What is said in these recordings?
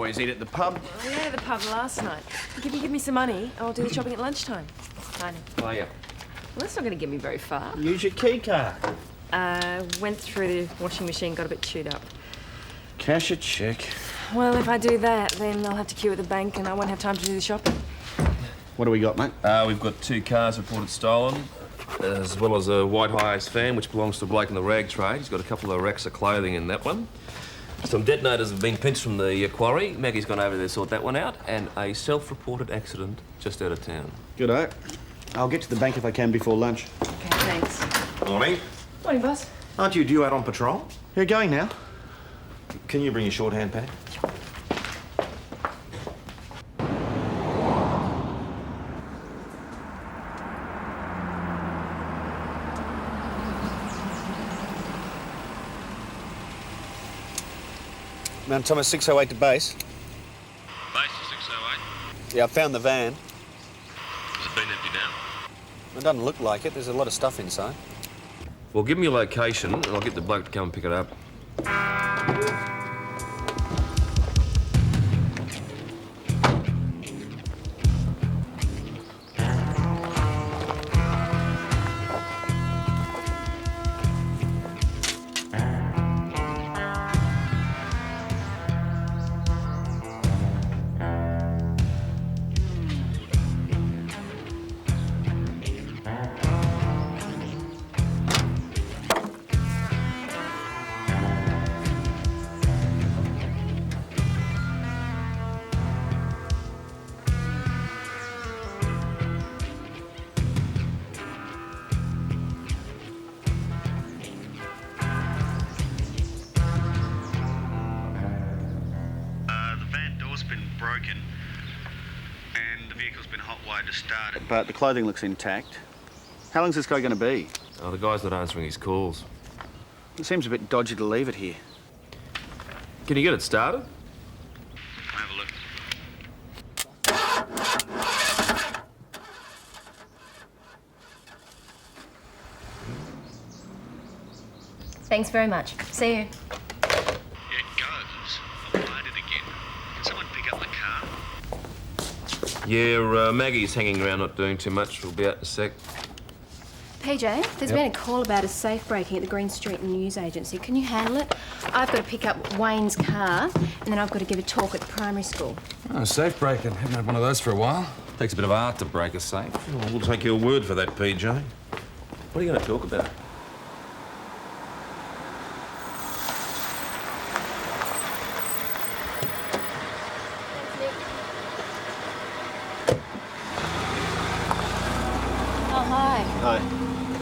always eat at the pub. Oh, yeah, the pub last night. If you give me some money, I'll do the shopping at lunchtime. Fine. Oh, yeah. Well, that's not going to get me very far. Use your key card. Went through the washing machine, got a bit chewed up. Cash a check. Well, if I do that, then I'll have to queue at the bank and I won't have time to do the shopping. What do we got, mate? We've got 2 cars reported stolen, as well as a white high-ace van, which belongs to a bloke in the rag trade. He's got a couple of racks of clothing in that one. Some detonators have been pinched from the quarry. Maggie's gone over there to sort that one out. And a self-reported accident just out of town. Good-o. I'll get to the bank if I can before lunch. Okay, thanks. Morning. Morning, boss. Aren't you due out on patrol? You're going now? Can you bring your shorthand pad? Mount Thomas 608 to base. Base to 608. Yeah, I found the van. Has it been emptied down? It doesn't look like it. There's a lot of stuff inside. Well, give me your location and I'll get the bloke to come and pick it up. Broken and the vehicle's been hot-wired to start it. But the clothing looks intact. How long's this guy going to be? Oh, the guy's not answering his calls. It seems a bit dodgy to leave it here. Can you get it started? I'll have a look. Thanks very much. See you. It goes. I'll light it again. Can someone pick up the car? Yeah, Maggie's hanging around not doing too much. We'll be out in a sec. PJ, there's been a call about a safe breaking at the Green Street News Agency. Can you handle it? I've got to pick up Wayne's car and then I've got to give a talk at the primary school. Oh, safe breaking. Haven't had one of those for a while. Takes a bit of art to break a safe. Well, we'll take your word for that, PJ. What are you going to talk about? Hi.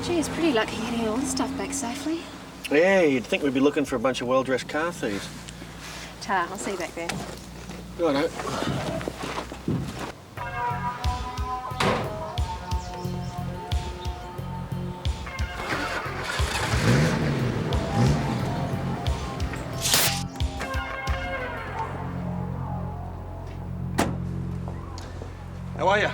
Gee, it's pretty lucky getting all this stuff back safely. Yeah, you'd think we'd be looking for a bunch of well-dressed car thieves. Ta, I'll see you back there. Righto. How are you?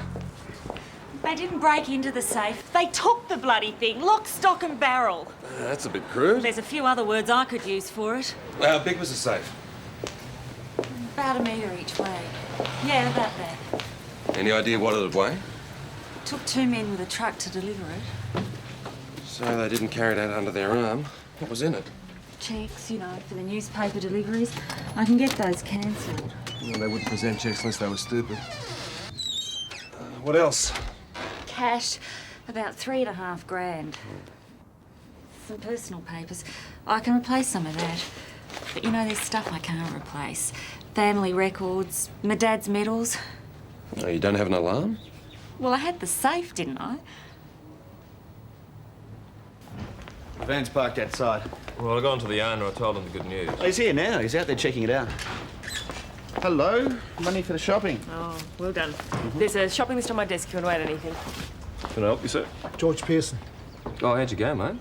They didn't break into the safe. They took the bloody thing, lock, stock and barrel. That's a bit crude. There's a few other words I could use for it. How big was the safe? About a metre each way. Yeah, about that. Any idea what it'd weigh? Took 2 men with a truck to deliver it. So they didn't carry it out under their arm. What was in it? Checks, you know, for the newspaper deliveries. I can get those cancelled. Well, they wouldn't present checks unless they were stupid. What else? Cash, about 3.5 grand. Some personal papers. I can replace some of that. But you know, there's stuff I can't replace. Family records, my dad's medals. Oh, you don't have an alarm? Well, I had the safe, didn't I? The van's parked outside. Well, I got on to the owner. I told him the good news. Oh, he's here now. He's out there checking it out. Hello. Money for the shopping. Oh, well done. There's a shopping list on my desk if you want to add anything. Can I help you, sir? George Pearson. Oh, how'd you go, mate?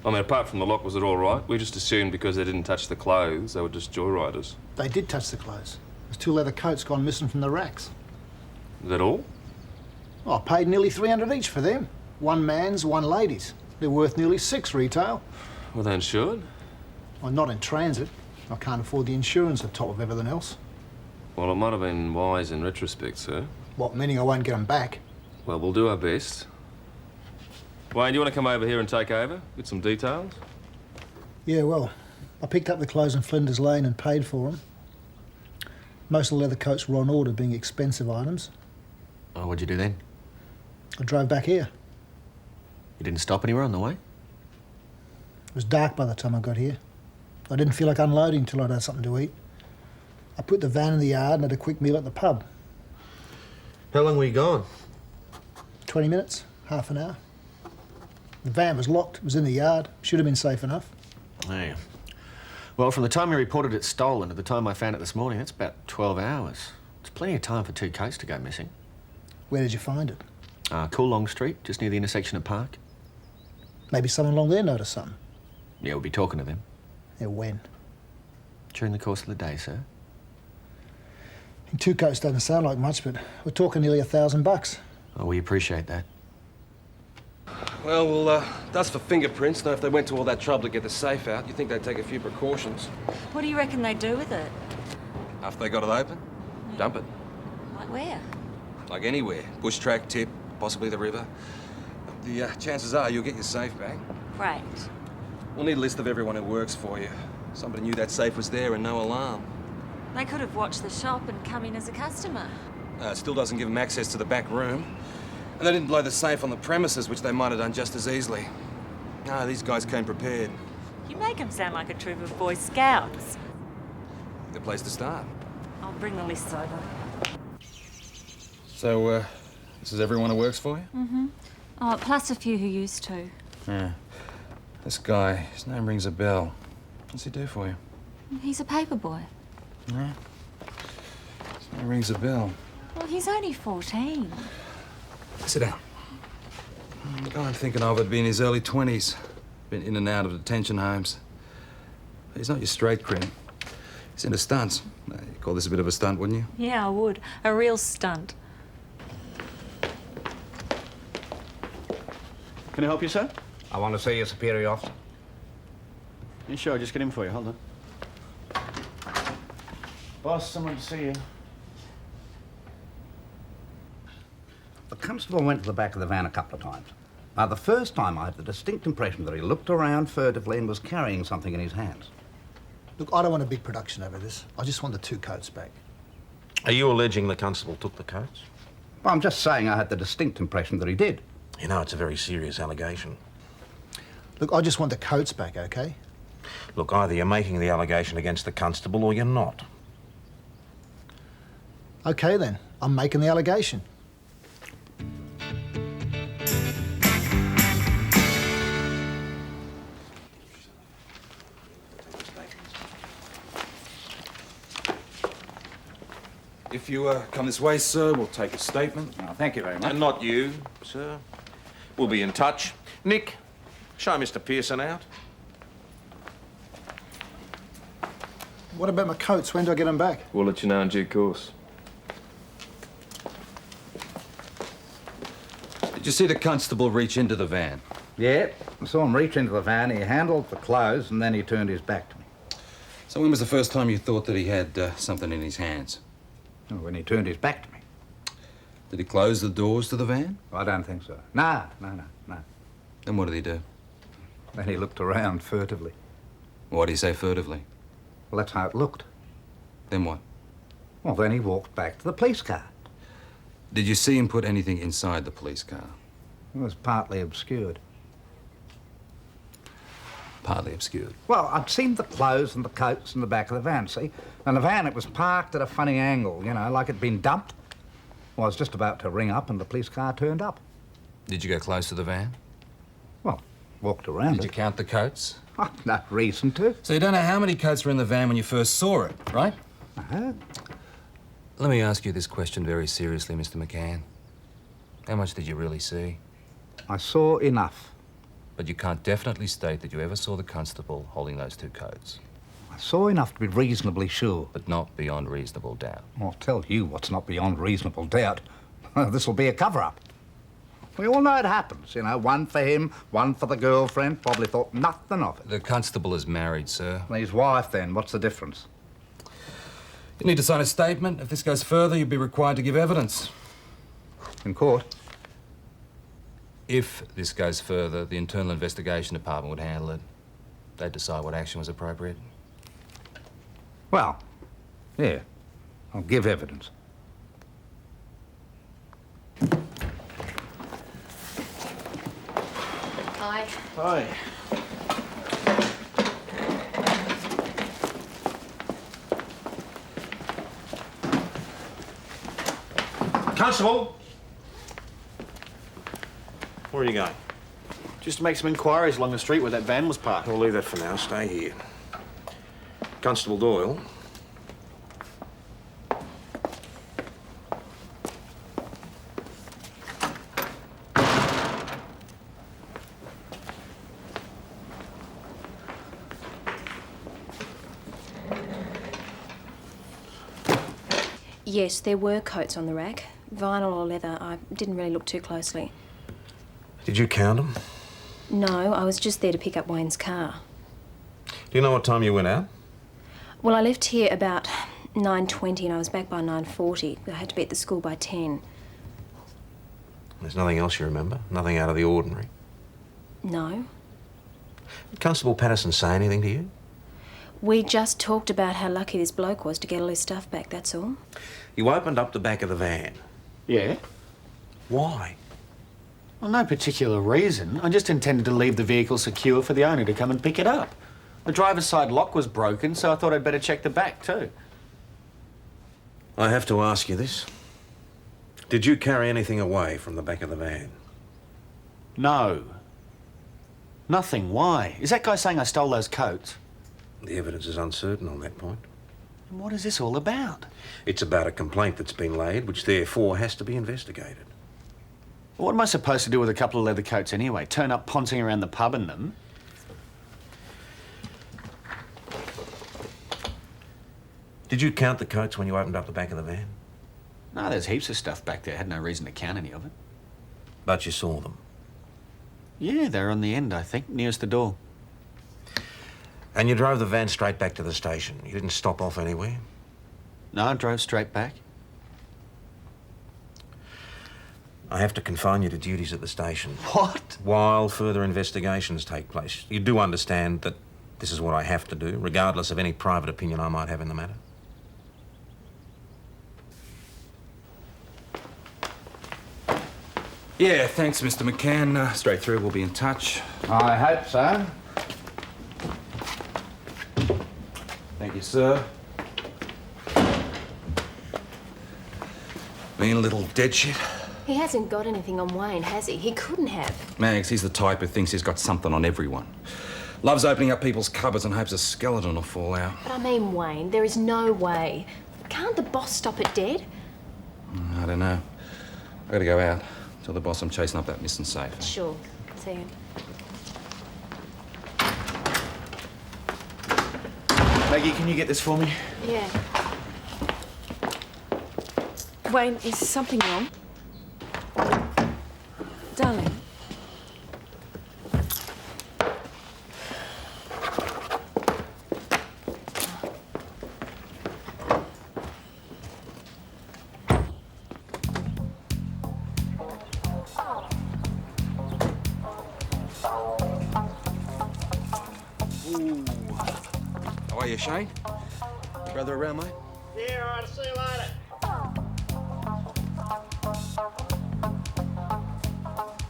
I mean, apart from the lock, was it all right? We just assumed because they didn't touch the clothes, they were just joyriders. They did touch the clothes. There's 2 leather coats gone missing from the racks. Is that all? I paid nearly 300 each for them. 1 man's, 1 lady's. They're worth nearly 6 retail. Were they insured? I'm not in transit. I can't afford the insurance on top of everything else. Well, it might have been wise in retrospect, sir. What, meaning I won't get them back? Well, we'll do our best. Wayne, do you want to come over here and take over? Get some details? Yeah, well, I picked up the clothes in Flinders Lane and paid for them. Most of the leather coats were on order, being expensive items. Oh, what'd you do then? I drove back here. You didn't stop anywhere on the way? It was dark by the time I got here. I didn't feel like unloading till I'd had something to eat. I put the van in the yard and had a quick meal at the pub. How long were you gone? 20 minutes, half an hour. The van was locked, it was in the yard. Should have been safe enough. Yeah. Well, from the time you reported it stolen to the time I found it this morning, that's about 12 hours. It's plenty of time for 2 coats to go missing. Where did you find it? Coolong Street, just near the intersection of Park. Maybe someone along there noticed something. Yeah, we'll be talking to them. Yeah, when? During the course of the day, sir. And 2 coats doesn't sound like much, but we're talking nearly $1,000. Oh, we appreciate that. Well, that's for fingerprints. Now, if they went to all that trouble to get the safe out, you'd think they'd take a few precautions. What do you reckon they'd do with it? After they got it open, dump it. Like where? Like anywhere. Bush track, tip, possibly the river. The chances are you'll get your safe back. Great. We'll need a list of everyone who works for you. Somebody knew that safe was there and no alarm. They could have watched the shop and come in as a customer. Still doesn't give them access to the back room. And they didn't blow the safe on the premises, which they might have done just as easily. No, these guys came prepared. You make them sound like a troop of Boy Scouts. The place to start. I'll bring the lists over. So, this is everyone who works for you? Mm-hmm. Oh, plus a few who used to. Yeah. This guy, his name rings a bell. What's he do for you? He's a paper boy. Yeah. His name rings a bell. Well, he's only 14. Sit down. The guy I'm thinking of had been in his early 20s. Been in and out of detention homes. He's not your straight crim. He's into stunts. You'd call this a bit of a stunt, wouldn't you? Yeah, I would. A real stunt. Can I help you, sir? I want to see your superior officer. Yeah, sure, I'll just get him for you. Hold on. Boss, someone to see you. The constable went to the back of the van a couple of times. Now, the first time I had the distinct impression that he looked around furtively and was carrying something in his hands. Look, I don't want a big production over this. I just want the 2 coats back. Are you alleging the constable took the coats? Well, I'm just saying I had the distinct impression that he did. You know, it's a very serious allegation. Look, I just want the coats back, OK? Look, either you're making the allegation against the constable or you're not. OK, then. I'm making the allegation. If you come this way, sir, we'll take a statement. Oh, thank you very much. And not you, sir. We'll be in touch. Nick, show Mr. Pearson out. What about my coats? When do I get them back? We'll let you know in due course. Did you see the constable reach into the van? Yeah, I saw him reach into the van, he handled the clothes, and then he turned his back to me. So when was the first time you thought that he had something in his hands? Oh, when he turned his back to me. Did he close the doors to the van? I don't think so. No. Then what did he do? Then he looked around furtively. What did he say furtively? Well, that's how it looked. Then what? Well, then he walked back to the police car. Did you see him put anything inside the police car? It was partly obscured. Partly obscured. Well, I'd seen the clothes and the coats in the back of the van, see? And the van, it was parked at a funny angle, you know, like it'd been dumped. Well, I was just about to ring up and the police car turned up. Did you go close to the van? Well, walked around Did you count the coats? Oh, no reason to. So you don't know how many coats were in the van when you first saw it, right? Uh-huh. Let me ask you this question very seriously, Mr. McCann. How much did you really see? I saw enough. But you can't definitely state that you ever saw the constable holding those 2 coats. I saw enough to be reasonably sure. But not beyond reasonable doubt. I'll tell you what's not beyond reasonable doubt. This'll be a cover-up. We all know it happens, you know, one for him, one for the girlfriend. Probably thought nothing of it. The constable is married, sir. And his wife, then, what's the difference? You need to sign a statement. If this goes further, you'll be required to give evidence. In court? If this goes further, the Internal Investigation Department would handle it. They'd decide what action was appropriate. Well, yeah. I'll give evidence. Hi. Hi. Constable! Where are you going? Just to make some inquiries along the street where that van was parked. We'll leave that for now. Stay here. Constable Doyle. Yes, there were coats on the rack. Vinyl or leather. I didn't really look too closely. Did you count them? No, I was just there to pick up Wayne's car. Do you know what time you went out? Well, I left here about 9:20 and I was back by 9:40. I had to be at the school by 10. There's nothing else you remember? Nothing out of the ordinary? No. Did Constable Patterson say anything to you? We just talked about how lucky this bloke was to get all his stuff back, that's all. You opened up the back of the van. Yeah? Why? Well, no particular reason. I just intended to leave the vehicle secure for the owner to come and pick it up. The driver's side lock was broken, so I thought I'd better check the back too. I have to ask you this. Did you carry anything away from the back of the van? No. Nothing. Why? Is that guy saying I stole those coats? The evidence is uncertain on that point. And what is this all about? It's about a complaint that's been laid, which therefore has to be investigated. What am I supposed to do with a couple of leather coats anyway? Turn up poncing around the pub in them? Did you count the coats when you opened up the back of the van? No, there's heaps of stuff back there. I had no reason to count any of it. But you saw them. Yeah, they're on the end, I think, nearest the door. And you drove the van straight back to the station. You didn't stop off anywhere? No, I drove straight back. I have to confine you to duties at the station. What? While further investigations take place. You do understand that this is what I have to do, regardless of any private opinion I might have in the matter? Yeah, thanks, Mr. McCann. Straight through, we'll be in touch. I hope so. Thank you, sir. Mean little dead shit. He hasn't got anything on Wayne, has he? He couldn't have. Mags, he's the type who thinks he's got something on everyone. Loves opening up people's cupboards and hopes a skeleton will fall out. But I mean, Wayne, there is no way. Can't the boss stop it dead? I don't know. I gotta go out. Tell the boss I'm chasing up that missing safe. Sure. See you. Maggie, can you get this for me? Yeah. Wayne, is something wrong? Darling. How are you, Shane? Brother around, mate? Yeah, all right, see you later.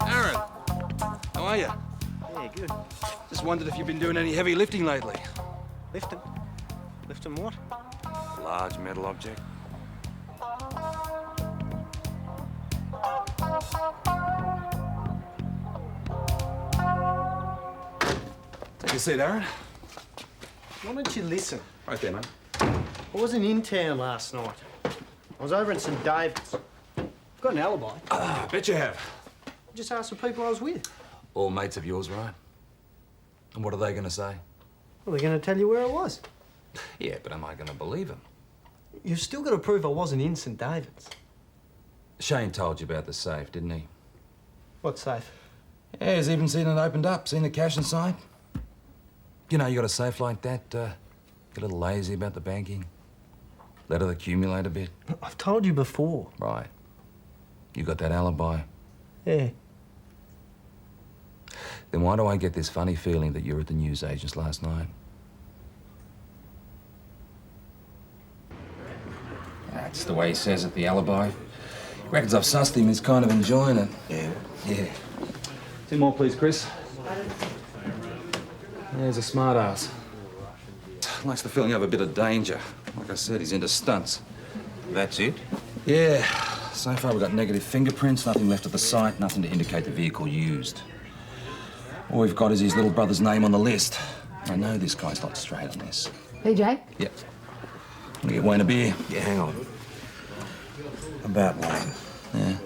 Aaron, how are you? Yeah, good. Just wondered if you've been doing any heavy lifting lately. Lifting? Lifting what? Large metal object. Take a seat, Aaron. Why don't you listen? Right there, mate. I wasn't in town last night. I was over in St David's. I've got an alibi. I bet you have. Just ask the people I was with. All mates of yours, right? And what are they going to say? Well, they're going to tell you where I was. Yeah, but am I going to believe them? You've still got to prove I wasn't in St David's. Shane told you about the safe, didn't he? What safe? Yeah, he's even seen it opened up, seen the cash inside. You know, you got a safe like that, get a little lazy about the banking. Let it accumulate a bit. I've told you before. Right. You got that alibi. Yeah. Then why do I get this funny feeling that you were at the newsagent's last night? That's the way he says it, the alibi. Reckons I've sussed him, he's kind of enjoying it. Yeah. 2 more, please, Chris. There's a smart ass. Likes the feeling of a bit of danger. Like I said, he's into stunts. That's it? Yeah. So far, we've got negative fingerprints, nothing left of the site, nothing to indicate the vehicle used. All we've got is his little brother's name on the list. I know this guy's not straight on this. PJ? Yep. Want to get Wayne a beer? Yeah, hang on. About Wayne. Yeah.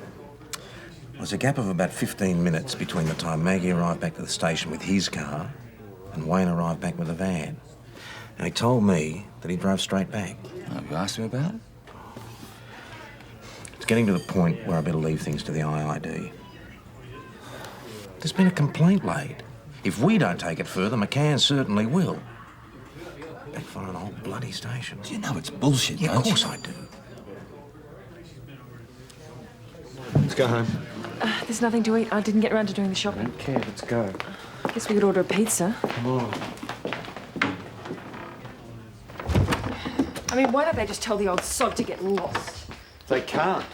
There's a gap of about 15 minutes between the time Maggie arrived back to the station with his car and Wayne arrived back with a van. And he told me that he drove straight back. Have you asked him about it? It's getting to the point where I better leave things to the IID. There's been a complaint laid. If we don't take it further, McCann certainly will. Backfire on the whole bloody station. You know it's bullshit, Yeah, don't of course you? I do. Let's go home. There's nothing to eat. I didn't get around to doing the shopping. Okay, let's go. Guess we could order a pizza. Come on. I mean, why don't they just tell the old sod to get lost? They can't.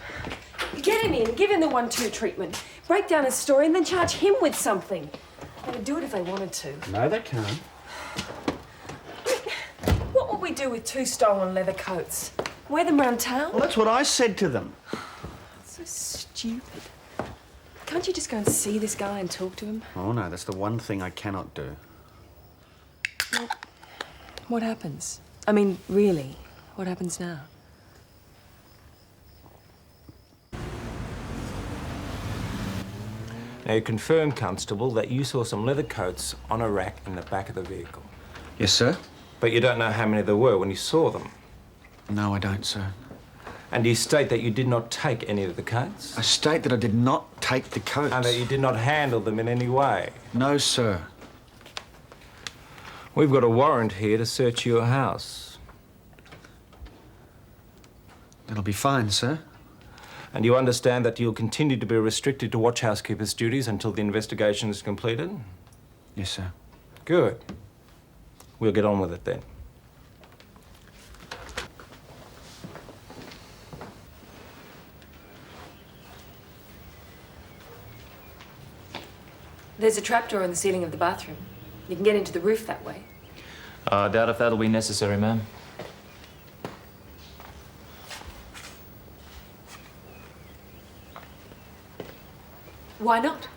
Get him in, give him the 1-2 treatment, break down his story, and then charge him with something. They would do it if they wanted to. No, they can't. What would we do with 2 stolen leather coats? Wear them round town? Well, that's what I said to them. So stupid. Can't you just go and see this guy and talk to him? Oh, no, that's the one thing I cannot do. Well, what happens? I mean, really, what happens now? Now, you confirm, Constable, that you saw some leather coats on a rack in the back of the vehicle. Yes, sir? But you don't know how many there were when you saw them. No, I don't, sir. And you state that you did not take any of the coats? I state that I did not take the coats. And that you did not handle them in any way? No, sir. We've got a warrant here to search your house. It'll be fine, sir. And you understand that you'll continue to be restricted to watch housekeeper's duties until the investigation is completed? Yes, sir. Good. We'll get on with it then. There's a trapdoor in the ceiling of the bathroom. You can get into the roof that way. I doubt if that'll be necessary, ma'am. Why not?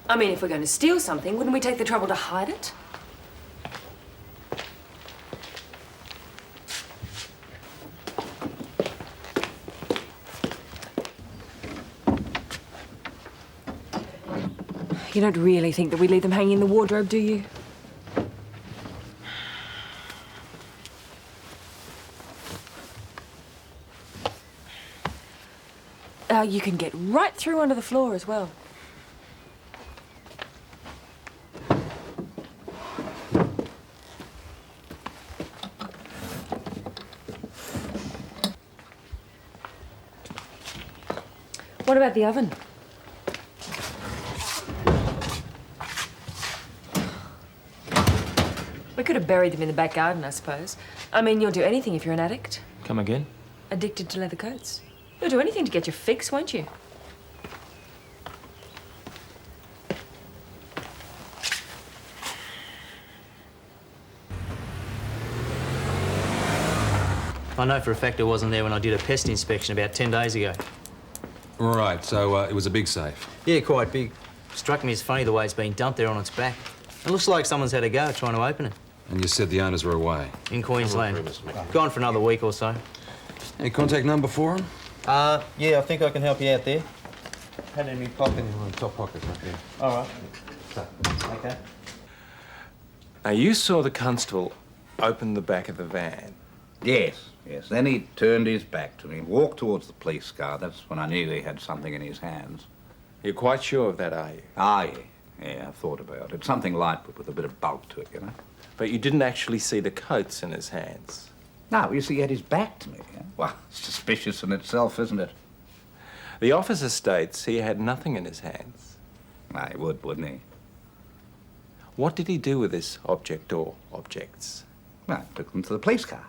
I mean, if we're going to steal something, wouldn't we take the trouble to hide it? You don't really think that we leave them hanging in the wardrobe, do you? You can get right through under the floor as well. What about the oven? We could have buried them in the back garden, I suppose. I mean, you'll do anything if you're an addict. Come again? Addicted to leather coats. You'll do anything to get your fix, won't you? I know for a fact it wasn't there when I did a pest inspection about 10 days ago. Right, so it was a big safe. Yeah, quite big. Struck me as funny the way it's been dumped there on its back. It looks like someone's had a go trying to open it. And you said the owners were away? In Queensland. Gone for another week or so. Any contact number for them? Yeah, I think I can help you out there. Had it in my pocket. Top pocket, right there. All right. Okay. Now, you saw the constable open the back of the van. Yes. Then he turned his back to me, walked towards the police car. That's when I knew he had something in his hands. You're quite sure of that, are you? Ah, yeah. Yeah, I've thought about it. Something light, but with a bit of bulk to it, you know? But you didn't actually see the coats in his hands? No, you see, he had his back to me. Well, suspicious in itself, isn't it? The officer states he had nothing in his hands. No, he would, wouldn't he? What did he do with this object or objects? Well, he took them to the police car.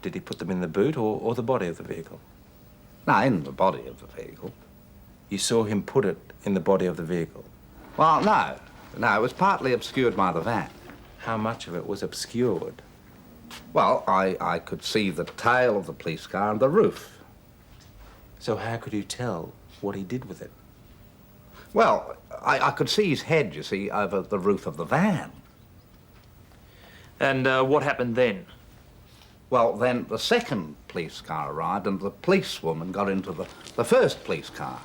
Did he put them in the boot or the body of the vehicle? No, in the body of the vehicle. You saw him put it in the body of the vehicle? Well, no. No, it was partly obscured by the van. How much of it was obscured? Well, I could see the tail of the police car and the roof. So how could you tell what he did with it? Well, I could see his head, you see, over the roof of the van. And what happened then? Well, then the second police car arrived and the policewoman got into the first police car.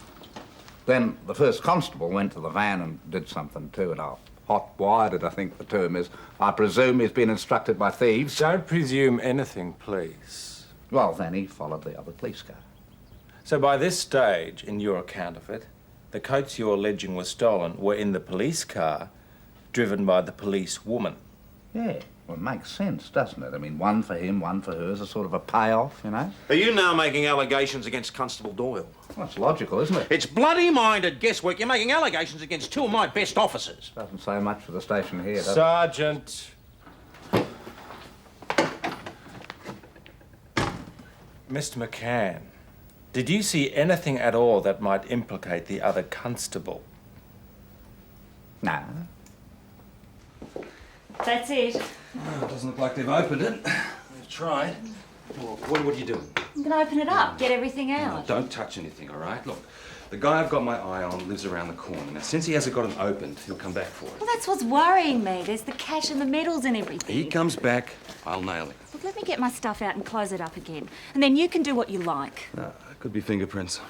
Then the first constable went to the van and did something to it. Hot-wired it, I think the term is. I presume he's been instructed by thieves. Don't presume anything, please. Well, then he followed the other police car. So by this stage, in your account of it, the coats you're alleging were stolen were in the police car, driven by the police woman. Yeah, well, it makes sense, doesn't it? I mean, one for him, one for her is a sort of a payoff, you know? Are you now making allegations against Constable Doyle? Well, it's logical, isn't it? It's bloody-minded guesswork. You're making allegations against two of my best officers. Doesn't say much for the station here, does it? Sergeant. Mr. McCann, did you see anything at all that might implicate the other constable? No. That's it. Oh, it doesn't look like they've opened it. They've tried. Well, what are you doing? I'm going to open it up, get everything out. No, don't touch anything, all right? Look, the guy I've got my eye on lives around the corner. Now, since he hasn't got it opened, he'll come back for it. Well, that's what's worrying me. There's the cash and the medals and everything. He comes back, I'll nail him. Look, let me get my stuff out and close it up again. And then you can do what you like. Could be fingerprints.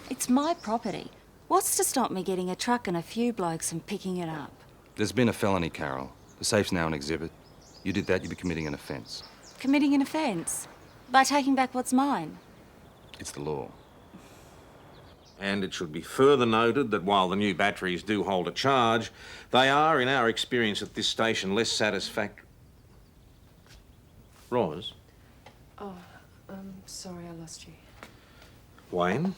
It's my property. What's to stop me getting a truck and a few blokes and picking it up? There's been a felony, Carol. The safe's now an exhibit. You did that, you'd be committing an offence. Committing an offence? By taking back what's mine? It's the law. And it should be further noted that while the new batteries do hold a charge, they are, in our experience at this station, less satisfactory. Roz? Oh, sorry I lost you. Wayne?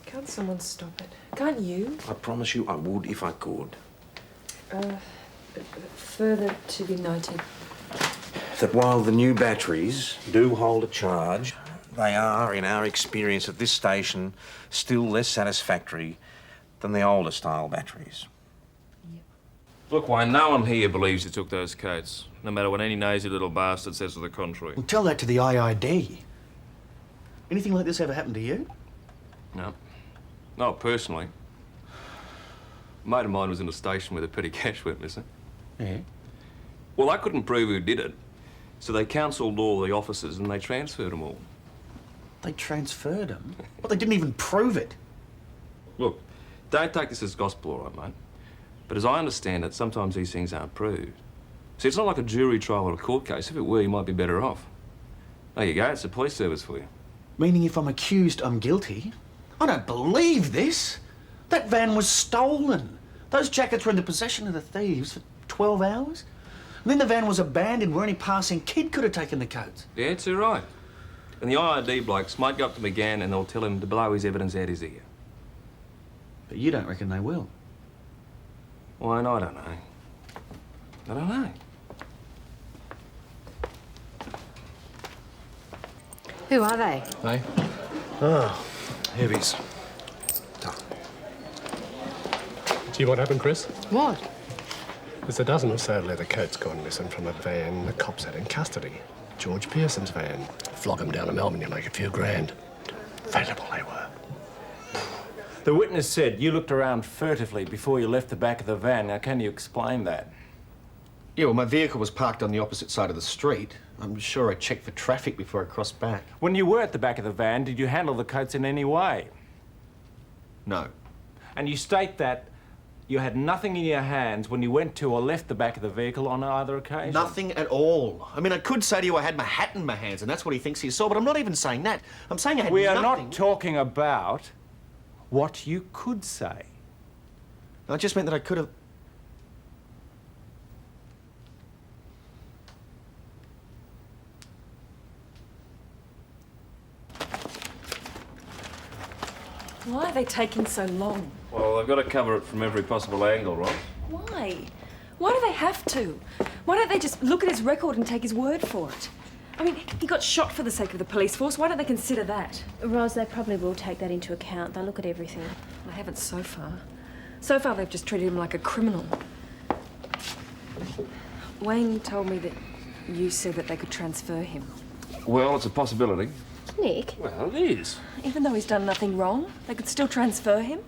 Can't someone stop it? Can't you? I promise you I would if I could. Further to be noted. That while the new batteries do hold a charge, they are, in our experience at this station, still less satisfactory than the older style batteries. Look, Wayne, no one here believes you took those coats, no matter what any nosy little bastard says to the contrary. Well, tell that to the IID. Anything like this ever happened to you? No. Not personally. A mate of mine was in a station where the petty cash went missing. Yeah? Well, I couldn't prove who did it, so they counselled all the officers and they transferred them all. They transferred them? Well, they didn't even prove it. Look, don't take this as gospel, all right, mate? But as I understand it, sometimes these things aren't proved. See, it's not like a jury trial or a court case. If it were, you might be better off. There you go, it's the police service for you. Meaning if I'm accused, I'm guilty? I don't believe this. That van was stolen. Those jackets were in the possession of the thieves for 12 hours. And then the van was abandoned where any passing kid could have taken the coats. Yeah, it's all right. And the IID blokes might go up to McGann and they'll tell him to blow his evidence out his ear. But you don't reckon they will? Why, I don't know. I don't know. Who are they? Hey? Oh. Heavies. See what happened, Chris? What? There's a dozen or so leather coats gone missing from a van the cops had in custody. George Pearson's van. Flog 'em down to Melbourne, you make a few grand. Valuable they were. The witness said you looked around furtively before you left the back of the van. Now, can you explain that? Yeah, well, my vehicle was parked on the opposite side of the street. I'm sure I checked for traffic before I crossed back. When you were at the back of the van, did you handle the coats in any way? No. And you state that you had nothing in your hands when you went to or left the back of the vehicle on either occasion? Nothing at all. I mean, I could say to you I had my hat in my hands, and that's what he thinks he saw, but I'm not even saying that. I'm saying I had We are nothing. not talking about what you could say. I just meant that I could have... Why are they taking so long? Well, they've got to cover it from every possible angle, right? Why? Why do they have to? Why don't they just look at his record and take his word for it? I mean, he got shot for the sake of the police force. Why don't they consider that? Ros, they probably will take that into account. They'll look at everything. They haven't so far. So far, they've just treated him like a criminal. Wayne told me that you said that they could transfer him. Well, it's a possibility. Nick? Well, it is. Even though he's done nothing wrong, they could still transfer him?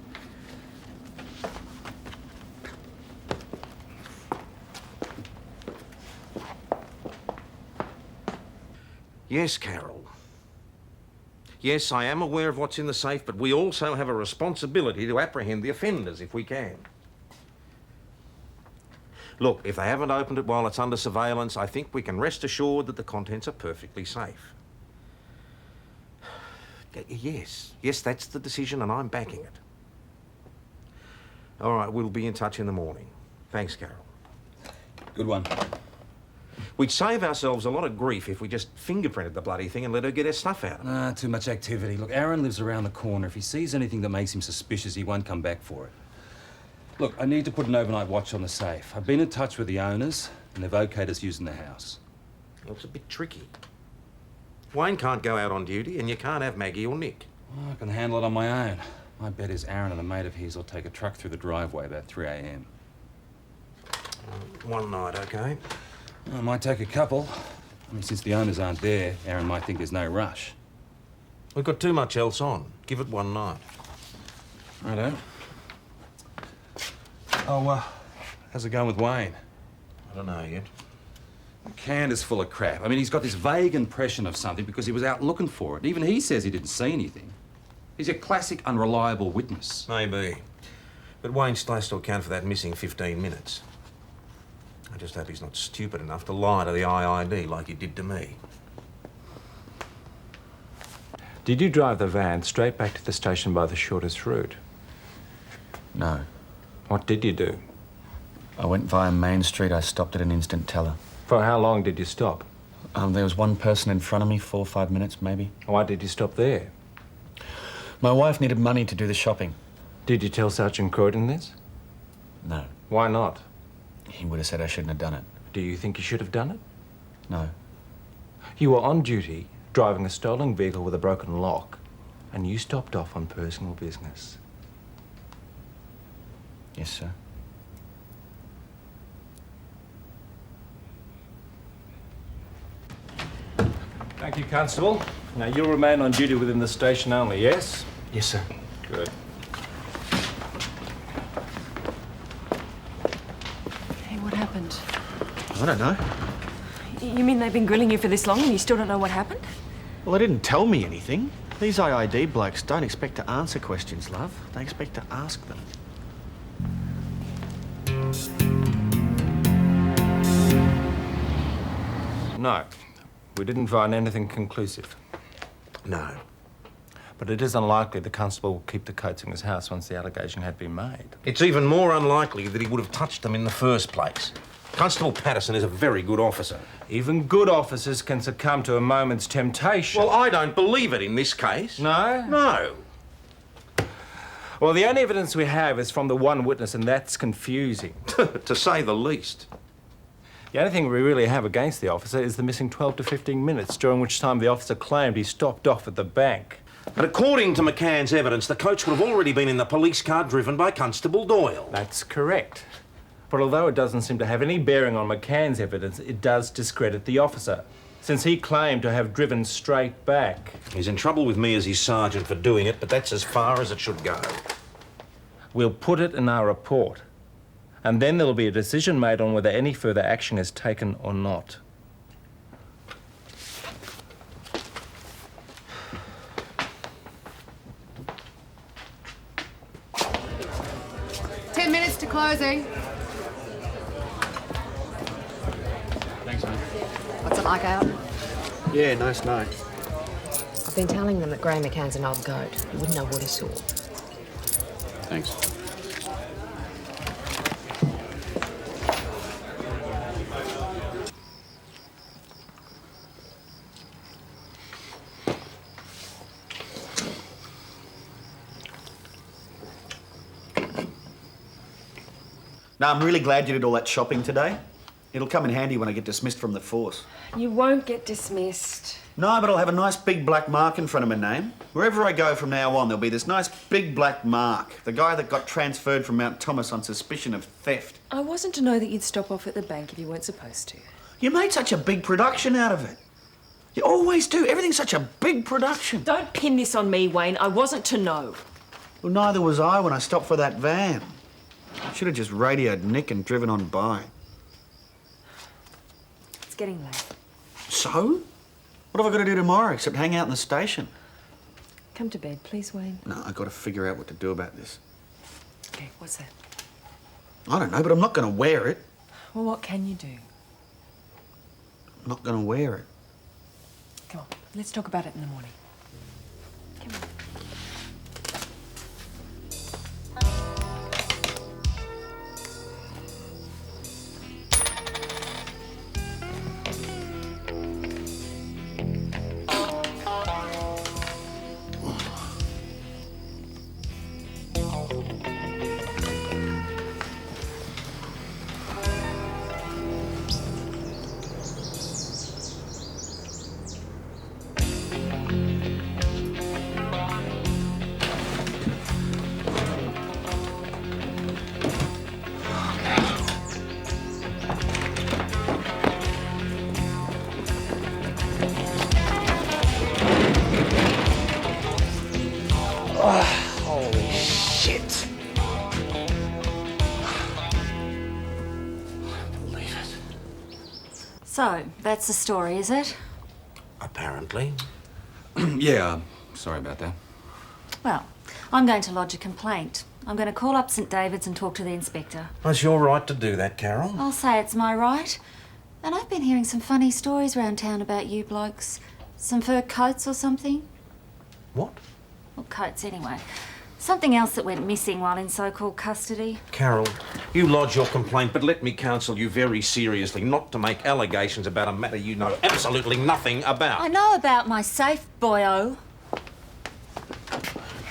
Yes, Carol. Yes, I am aware of what's in the safe, but we also have a responsibility to apprehend the offenders if we can. Look, if they haven't opened it while it's under surveillance, I think we can rest assured that the contents are perfectly safe. Yes, that's the decision and I'm backing it. All right, we'll be in touch in the morning. Thanks, Carol. Good one. We'd save ourselves a lot of grief if we just fingerprinted the bloody thing and let her get her stuff out. Too much activity. Look, Aaron lives around the corner. If he sees anything that makes him suspicious, he won't come back for it. Look, I need to put an overnight watch on the safe. I've been in touch with the owners, and they've okayed us using the house. Well, it's a bit tricky. Wayne can't go out on duty, and you can't have Maggie or Nick. Well, I can handle it on my own. My bet is Aaron and a mate of his will take a truck through the driveway about 3 a.m. One night, okay? I might take a couple. I mean, since the owners aren't there, Aaron might think there's no rush. We've got too much else on. Give it one night. Righto. Oh, how's it going with Wayne? I don't know yet. McCann is full of crap. I mean, he's got this vague impression of something because he was out looking for it. Even he says he didn't see anything. He's a classic unreliable witness. Maybe. But Wayne stays to account for that missing 15 minutes. I just hope he's not stupid enough to lie to the IID like he did to me. Did you drive the van straight back to the station by the shortest route? No. What did you do? I went via Main Street. I stopped at an instant teller. For how long did you stop? There was one person in front of me, 4 or 5 minutes, maybe. Why did you stop there? My wife needed money to do the shopping. Did you tell Sergeant Croydon this? No. Why not? He would have said I shouldn't have done it. Do you think you should have done it? No. You were on duty, driving a stolen vehicle with a broken lock, and you stopped off on personal business. Yes, sir. Thank you, Constable. Now, you'll remain on duty within the station only, yes? Yes, sir. Good. Hey, what happened? I don't know. You mean they've been grilling you for this long and you still don't know what happened? Well, they didn't tell me anything. These IID blokes don't expect to answer questions, love. They expect to ask them. No, we didn't find anything conclusive. No. But it is unlikely the constable will keep the coats in his house once the allegation had been made. It's even more unlikely that he would have touched them in the first place. Constable Patterson is a very good officer. Even good officers can succumb to a moment's temptation. Well, I don't believe it in this case. No? No. Well, the only evidence we have is from the one witness, and that's confusing. To say the least. The only thing we really have against the officer is the missing 12 to 15 minutes, during which time the officer claimed he stopped off at the bank. But according to McCann's evidence, the coach would have already been in the police car driven by Constable Doyle. That's correct. But although it doesn't seem to have any bearing on McCann's evidence, it does discredit the officer, since he claimed to have driven straight back. He's in trouble with me as his sergeant for doing it, but that's as far as it should go. We'll put it in our report, and then there'll be a decision made on whether any further action is taken or not. Minutes to closing. Thanks, man. What's it like out? Yeah, nice night. I've been telling them that Graham McCann's an old goat. You wouldn't know what he saw. Thanks. No, I'm really glad you did all that shopping today. It'll come in handy when I get dismissed from the force. You won't get dismissed. No, but I'll have a nice big black mark in front of my name. Wherever I go from now on, there'll be this nice big black mark. The guy that got transferred from Mount Thomas on suspicion of theft. I wasn't to know that you'd stop off at the bank if you weren't supposed to. You made such a big production out of it. You always do. Everything's such a big production. Don't pin this on me, Wayne. I wasn't to know. Well, neither was I when I stopped for that van. I should have just radioed Nick and driven on by. It's getting late. So? What have I got to do tomorrow except hang out in the station? Come to bed, please, Wayne. No, I've got to figure out what to do about this. Okay, what's that? I don't know, but I'm not going to wear it. Well, what can you do? I'm not going to wear it. Come on, let's talk about it in the morning. Come on. Holy shit. So, that's the story, is it? Apparently. Yeah, sorry about that. Well, I'm going to lodge a complaint. I'm going to call up St David's and talk to the inspector. It's your right to do that, Carol. I'll say it's my right. And I've been hearing some funny stories round town about you blokes. Some fur coats or something? What? Well, coats anyway. Something else that went missing while in so-called custody. Carol, you lodge your complaint, but let me counsel you very seriously not to make allegations about a matter you know absolutely nothing about. I know about my safe, boyo.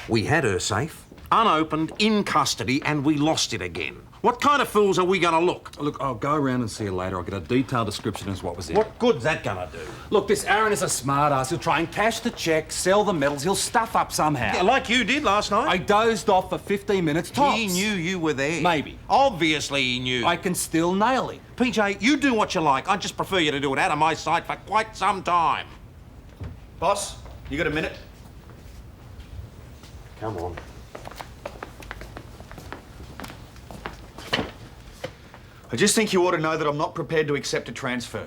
We had her safe, unopened, in custody, and we lost it again. What kind of fools are we going to look? Look, I'll go around and see you later. I'll get a detailed description as what was in it. What good's that going to do? Look, this Aaron is a smart-ass. He'll try and cash the cheque, sell the medals. He'll stuff up somehow. Yeah, like you did last night. I dozed off for 15 minutes tops. He knew you were there. Maybe. Obviously he knew. I can still nail him. PJ, you do what you like. I just prefer you to do it out of my sight for quite some time. Boss, you got a minute? Come on. I just think you ought to know that I'm not prepared to accept a transfer.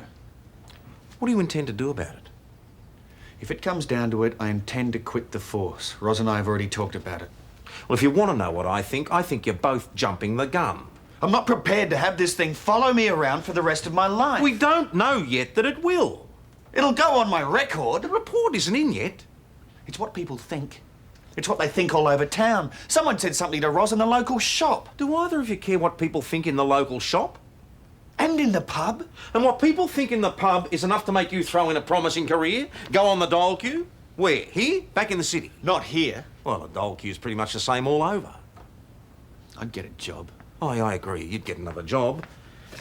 What do you intend to do about it? If it comes down to it, I intend to quit the force. Roz and I have already talked about it. Well, if you want to know what I think you're both jumping the gun. I'm not prepared to have this thing follow me around for the rest of my life. We don't know yet that it will. It'll go on my record. The report isn't in yet. It's what people think. It's what they think all over town. Someone said something to Roz in the local shop. Do either of you care what people think in the local shop? And in the pub? And what people think in the pub is enough to make you throw in a promising career? Go on the dole queue? Where? Here? Back in the city? Not here. Well, a dole queue's pretty much the same all over. I'd get a job. Oh, yeah, I agree. You'd get another job.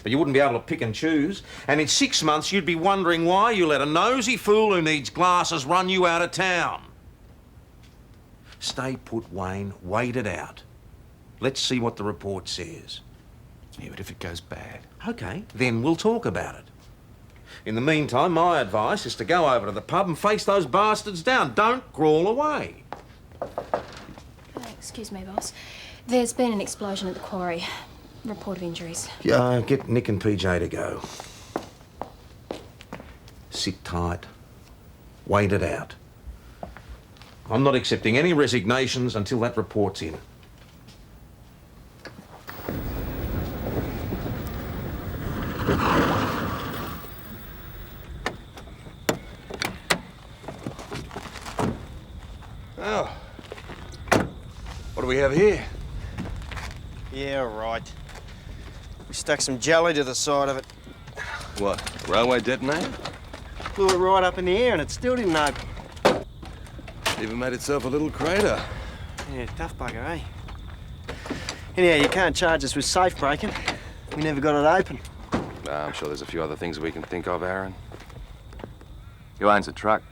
But you wouldn't be able to pick and choose. And in 6 months, you'd be wondering why you let a nosy fool who needs glasses run you out of town. Stay put, Wayne. Wait it out. Let's see what the report says. Yeah, but if it goes bad? OK, then we'll talk about it. In the meantime, my advice is to go over to the pub and face those bastards down. Don't crawl away. Excuse me, boss. There's been an explosion at the quarry. Report of injuries. Yeah, get Nick and PJ to go. Sit tight. Wait it out. I'm not accepting any resignations until that report's in. Oh. What do we have here? Yeah, right. We stuck some jelly to the side of it. What, railway detonator? Blew it right up in the air and it still didn't open. Even made itself a little crater. Yeah, tough bugger, eh? Anyhow, you can't charge us with safe breaking. We never got it open. I'm sure there's a few other things we can think of, Aaron. He owns a truck.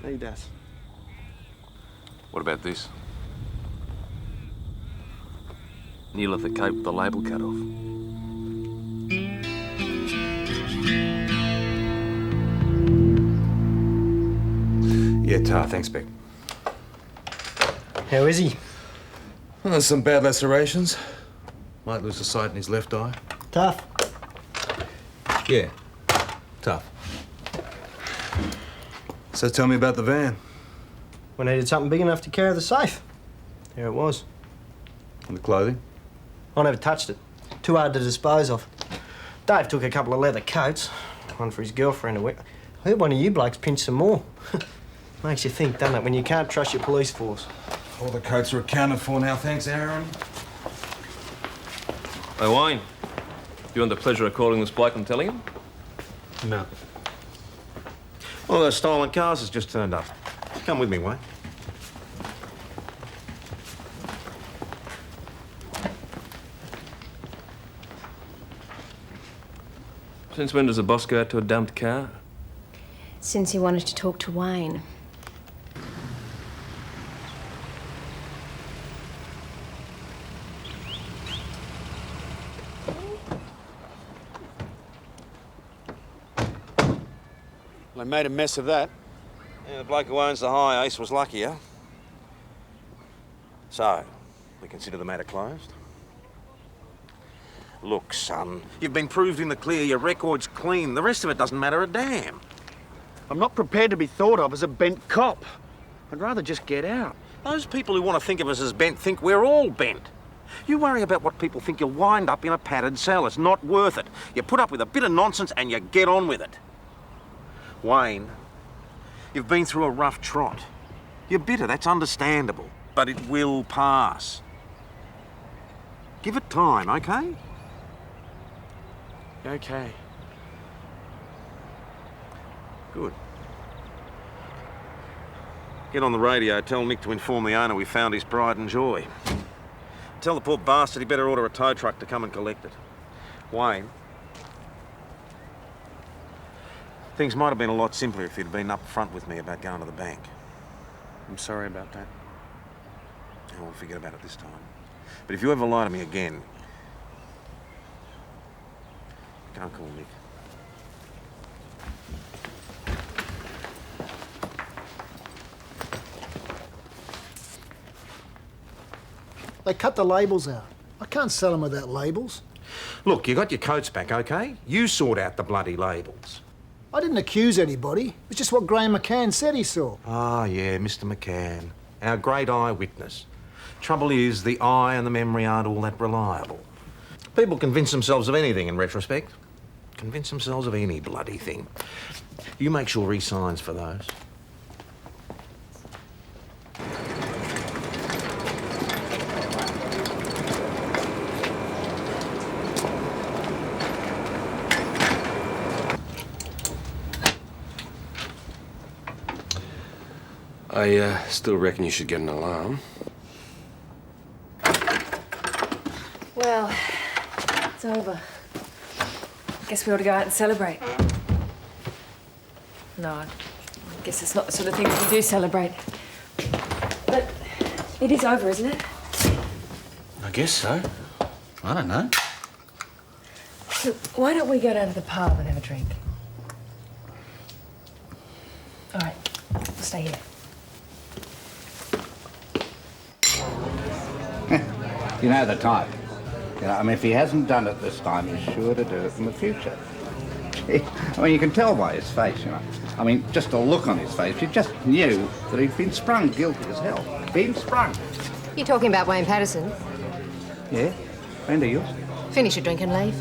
He does. What about this? Neil at the Cape with the label cut off. Yeah, Tar, thanks, Beck. How is he? Well, there's some bad lacerations. Might lose the sight in his left eye. Tough. Yeah, tough. So tell me about the van. We needed something big enough to carry the safe. There it was. And the clothing? I never touched it. Too hard to dispose of. Dave took a couple of leather coats, one for his girlfriend to wear. I heard one of you blokes pinched some more. Makes you think, doesn't it, when you can't trust your police force? All the coats are accounted for now, thanks, Aaron. Hey, Wayne. You want the pleasure of calling this bloke and telling him? No. Well, those stolen cars has just turned up. Come with me, Wayne. Since when does a boss go out to a dumped car? Since he wanted to talk to Wayne. Well, they made a mess of that. Yeah, the bloke who owns the high ace was luckier. So, we consider the matter closed? Look, son, you've been proved in the clear, your record's clean. The rest of it doesn't matter a damn. I'm not prepared to be thought of as a bent cop. I'd rather just get out. Those people who want to think of us as bent think we're all bent. You worry about what people think, you'll wind up in a padded cell. It's not worth it. You put up with a bit of nonsense and you get on with it. Wayne, you've been through a rough trot. You're bitter, that's understandable. But it will pass. Give it time, okay? Okay. Good. Get on the radio, tell Nick to inform the owner we found his pride and joy. Tell the poor bastard he better order a tow truck to come and collect it. Wayne, things might have been a lot simpler if you'd been up front with me about going to the bank. I'm sorry about that. Oh, we'll forget about it this time. But if you ever lie to me again, can't call Nick. They cut the labels out. I can't sell them without labels. Look, you got your coats back, okay? You sort out the bloody labels. I didn't accuse anybody. It was just what Graham McCann said he saw. Ah, yeah, Mr. McCann. Our great eyewitness. Trouble is, the eye and the memory aren't all that reliable. People convince themselves of anything in retrospect. Convince themselves of any bloody thing. You make sure he signs for those. I still reckon you should get an alarm. Well, it's over. Guess we ought to go out and celebrate. No, I guess it's not the sort of thing that we do celebrate. But it is over, isn't it? I guess so. I don't know. Look, why don't we go down to the pub and have a drink? All right, we'll stay here. You know the type. You know, I mean, if he hasn't done it this time, he's sure to do it in the future. I mean, you can tell by his face, you know. I mean, just a look on his face, you just knew that he'd been sprung guilty as hell. Been sprung. You're talking about Wayne Patterson? Yeah? Friend of yours? Finish your drink and leave.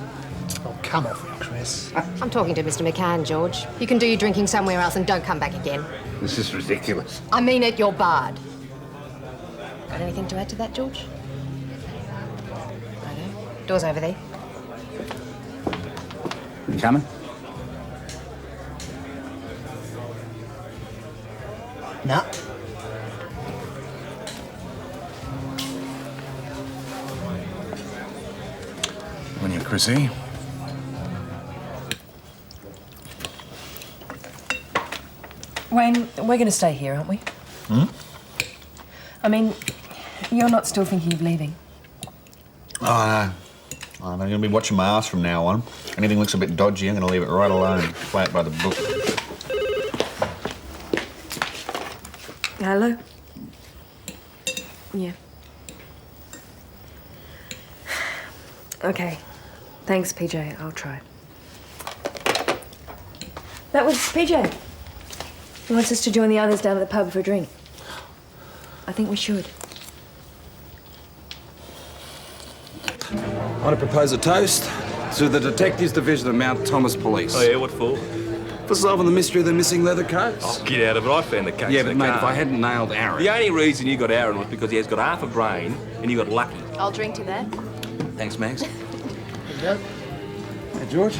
Oh, come off it, Chris. I'm talking to Mr. McCann, George. You can do your drinking somewhere else and don't come back again. This is ridiculous. I mean it, you're barred. Got anything to add to that, George? Righto. Door's over there. You coming? Nah. Chrissy. Wayne, we're going to stay here, aren't we? I mean, you're not still thinking of leaving. Oh, no. I'm going to be watching my ass from now on. Anything looks a bit dodgy, I'm going to leave it right alone. Play it by the book. Hello? Yeah. Okay. Thanks, PJ. I'll try. That was PJ. He wants us to join the others down at the pub for a drink. I think we should. I want to propose a toast to the Detectives Division of Mount Thomas Police. Oh, yeah, what for? For solving the mystery of the missing leather coats. Oh, get out of it. I found the case. Yeah, in but the mate, car. if I hadn't nailed Aaron... The only reason you got Aaron was because he has got half a brain and you got lucky. I'll drink to that. Thanks, Max. There you go. Hey, George.